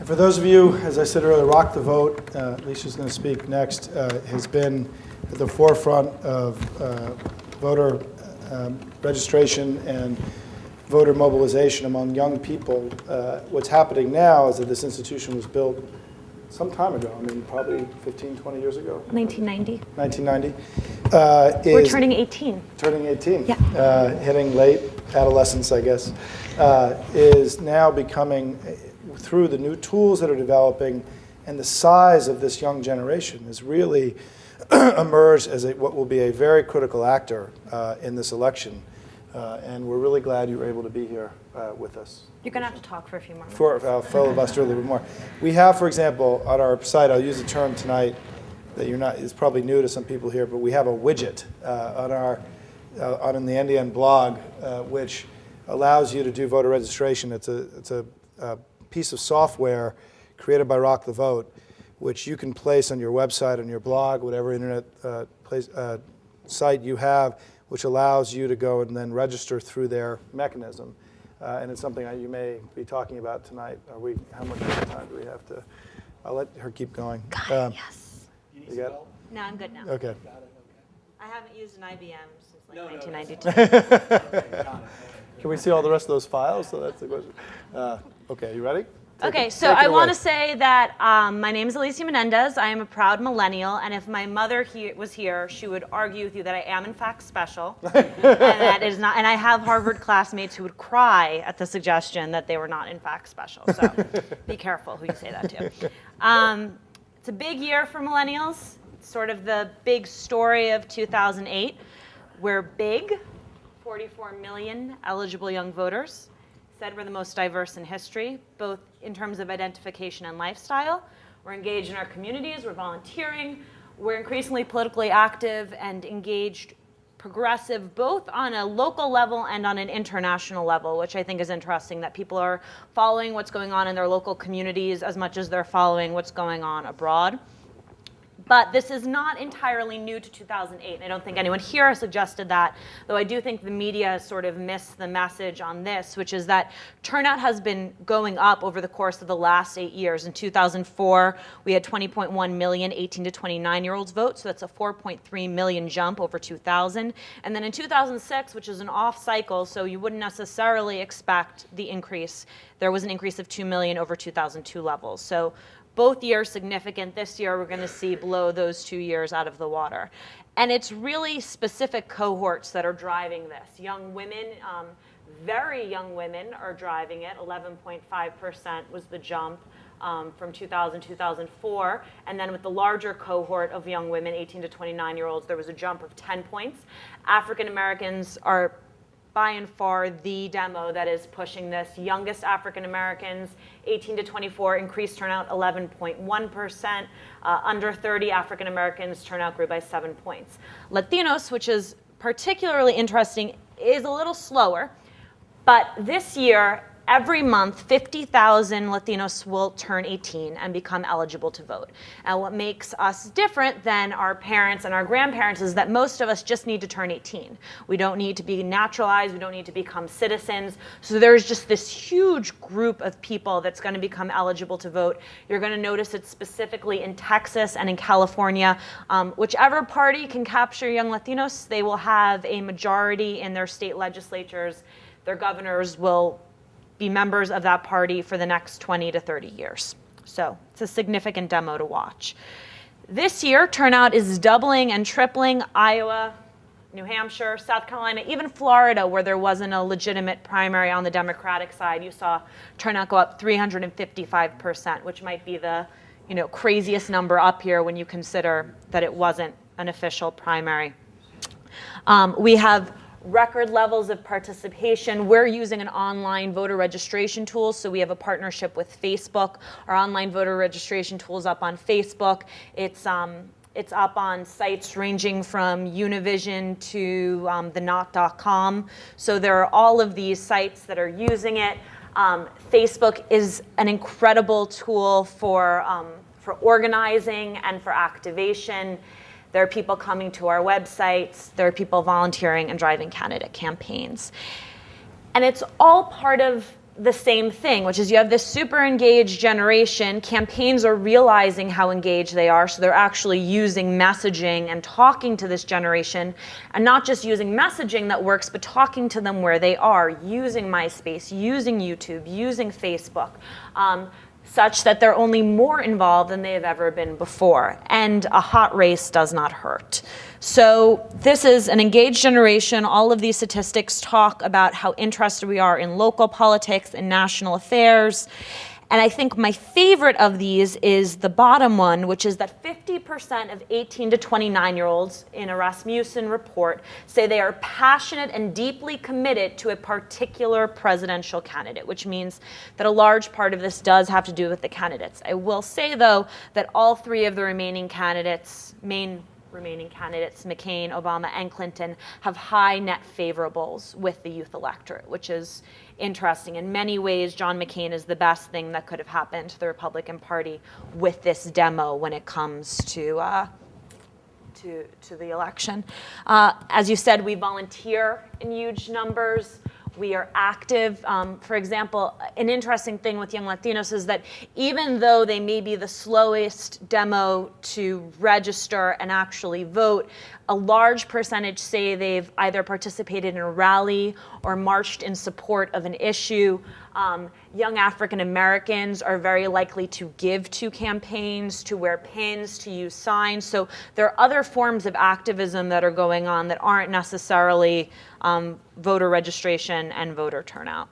For those of you, as I said earlier, Rock the Vote, Alicia's going to speak next, has been at the forefront of voter registration and voter mobilization among young people. What's happening now is that this institution was built some time ago, I mean, probably 15, 20 years ago. 1990. 1990. We're turning 18. Turning 18. Yeah. Hitting late adolescence, I guess, is now becoming, through the new tools that are developing and the size of this young generation, has really emerged as what will be a very critical actor in this election. And we're really glad you were able to be here with us. You're going to have to talk for a few more minutes. I'll filibuster a little bit more. We have, for example, on our site, I'll use a term tonight that it's probably new to some people here, but we have a widget on the NDN blog, which allows you to do voter registration. It's a piece of software created by Rock the Vote, which you can place on your website, on your blog, whatever internet site you have, which allows you to go and then register through their mechanism. And it's something that you may be talking about tonight. How much time do we have to? I'll let her keep going. Got it, yes. You got it? No, I'm good now. Okay. I haven't used an IBM since 1992. Can we see all the rest of those files? So that's the question. Okay, you ready? Okay, so I want to say that my name is Alicia Menendez. I am a proud millennial, and if my mother was here, she would argue with you that I am in fact special, and that is not. And I have Harvard classmates who would cry at the suggestion that they were not in fact special. So be careful who you say that to. It's a big year for millennials. It's sort of the big story of 2008. We're big, 44 million eligible young voters. Said we're the most diverse in history, both in terms of identification and lifestyle. We're engaged in our communities, we're volunteering, we're increasingly politically active and engaged, progressive, both on a local level and on an international level, which I think is interesting, that people are following what's going on in their local communities as much as they're following what's going on abroad. But this is not entirely new to 2008. I don't think anyone here has suggested that, though I do think the media sort of missed the message on this, which is that turnout has been going up over the course of the last 8 years. In 2004, we had 20.1 million 18 to 29-year-olds vote, so that's a 4.3 million jump over 2000. And then in 2006, which is an off cycle, so you wouldn't necessarily expect the increase, there was an increase of 2 million over 2002 levels. So both years significant. This year, we're going to see blow those 2 years out of the water. And it's really specific cohorts that are driving this. Young women, very young women are driving it. 11.5% was the jump from 2000 to 2004. And then with the larger cohort of young women, 18 to 29-year-olds, there was a jump of 10 points. African Americans are by and far the demo that is pushing this. Youngest African Americans, 18 to 24, increased turnout 11.1%. Under 30 African Americans, turnout grew by 7 points. Latinos, which is particularly interesting, is a little slower. But this year, every month, 50,000 Latinos will turn 18 and become eligible to vote. And what makes us different than our parents and our grandparents is that most of us just need to turn 18. We don't need to be naturalized. We don't need to become citizens. So there's just this huge group of people that's going to become eligible to vote. You're going to notice it specifically in Texas and in California. Whichever party can capture young Latinos, they will have a majority in their state legislatures. Their governors will be members of that party for the next 20 to 30 years. So it's a significant demo to watch. This year, turnout is doubling and tripling. Iowa, New Hampshire, South Carolina, even Florida, where there wasn't a legitimate primary on the Democratic side, you saw turnout go up 355%, which might be the craziest number up here when you consider that it wasn't an official primary. We have record levels of participation. We're using an online voter registration tool, so we have a partnership with Facebook. Our online voter registration tool is up on Facebook. It's up on sites ranging from Univision to theknot.com. So there are all of these sites that are using it. Facebook is an incredible tool for organizing and for activation. There are people coming to our websites. There are people volunteering and driving candidate campaigns. And it's all part of the same thing, which is you have this super engaged generation. Campaigns are realizing how engaged they are, so they're actually using messaging and talking to this generation, and not just using messaging that works, but talking to them where they are, using MySpace, using YouTube, using Facebook, such that they're only more involved than they have ever been before. And a hot race does not hurt. So this is an engaged generation. All of these statistics talk about how interested we are in local politics and national affairs. And I think my favorite of these is the bottom one, which is that 50% of 18 to 29-year-olds in a Rasmussen report say they are passionate and deeply committed to a particular presidential candidate, which means that a large part of this does have to do with the candidates. I will say, though, that all three of the remaining candidates, McCain, Obama, and Clinton, have high net favorables with the youth electorate, which is interesting. In many ways, John McCain is the best thing that could have happened to the Republican Party with this demo when it comes to the election. As you said, we volunteer in huge numbers. We are active. For example, an interesting thing with Young Latinos is that even though they may be the slowest demo to register and actually vote, a large percentage say they've either participated in a rally or marched in support of an issue. Young African Americans are very likely to give to campaigns, to wear pins, to use signs. So there are other forms of activism that are going on that aren't necessarily voter registration and voter turnout.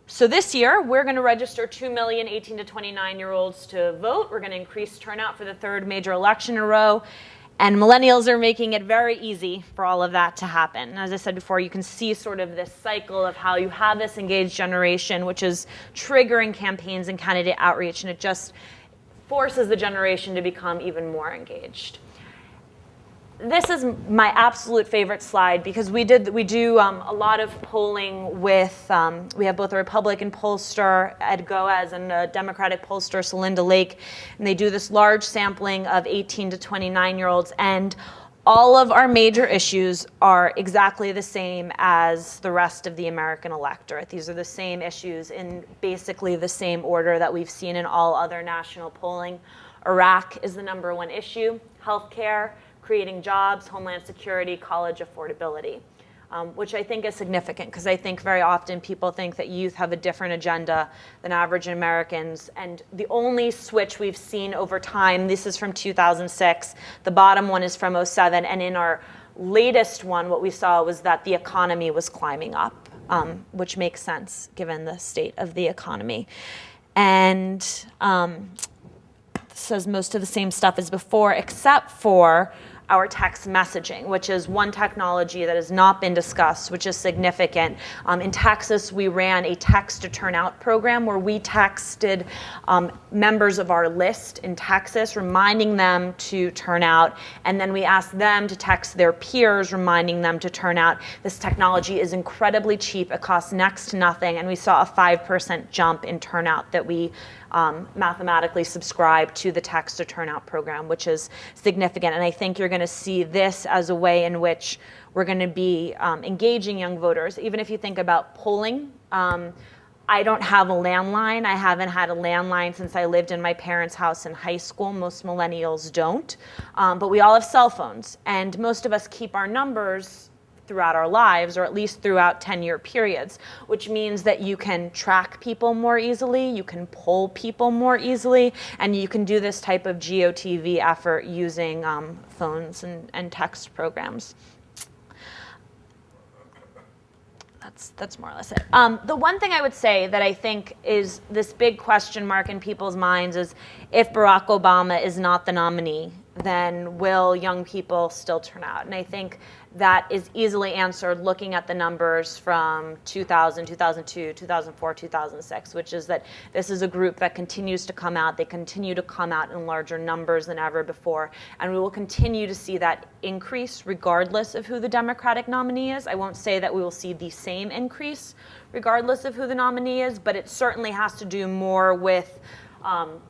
So this year, we're going to register 2 million 18 to 29-year-olds to vote. We're going to increase turnout for the third major election in a row. And millennials are making it very easy for all of that to happen. And as I said before, you can see sort of this cycle of how you have this engaged generation, which is triggering campaigns and candidate outreach, and it just forces the generation to become even more engaged. This is my absolute favorite slide because we do a lot of polling with, we have both a Republican pollster, Ed Goaz, and a Democratic pollster, Celinda Lake, and they do this large sampling of 18 to 29-year-olds, and all of our major issues are exactly the same as the rest of the American electorate. These are the same issues in basically the same order that we've seen in all other national polling. Iraq is the #1 issue, healthcare, creating jobs, homeland security, college affordability, which I think is significant because I think very often people think that youth have a different agenda than average Americans. And the only switch we've seen over time, this is from 2006, the bottom one is from 2007, and in our latest one, what we saw was that the economy was climbing up, which makes sense given the state of the economy. And says most of the same stuff as before, except for our text messaging, which is one technology that has not been discussed, which is significant. In Texas, we ran a text-to-turnout program where we texted members of our list in Texas, reminding them to turn out, and then we asked them to text their peers, reminding them to turn out. This technology is incredibly cheap. It costs next to nothing, and we saw a 5% jump in turnout that we mathematically subscribe to the text-to-turnout program, which is significant. And I think you're going to see this as a way in which we're going to be engaging young voters. Even if you think about polling, I don't have a landline. I haven't had a landline since I lived in my parents' house in high school. Most millennials don't. But we all have cell phones. And most of us keep our numbers throughout our lives, or at least throughout 10-year periods, which means that you can track people more easily, you can poll people more easily, and you can do this type of GOTV effort using phones and text programs. That's more or less it. The one thing I would say that I think is this big question mark in people's minds is if Barack Obama is not the nominee, then will young people still turn out? And I think that is easily answered looking at the numbers from 2000, 2002, 2004, 2006, which is that this is a group that continues to come out. They continue to come out in larger numbers than ever before. And we will continue to see that increase regardless of who the Democratic nominee is. I won't say that we will see the same increase regardless of who the nominee is, but it certainly has to do more with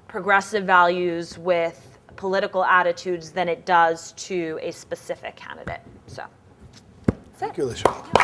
progressive values, with political attitudes than it does to a specific candidate. So, that's it. Thank you, Alicia.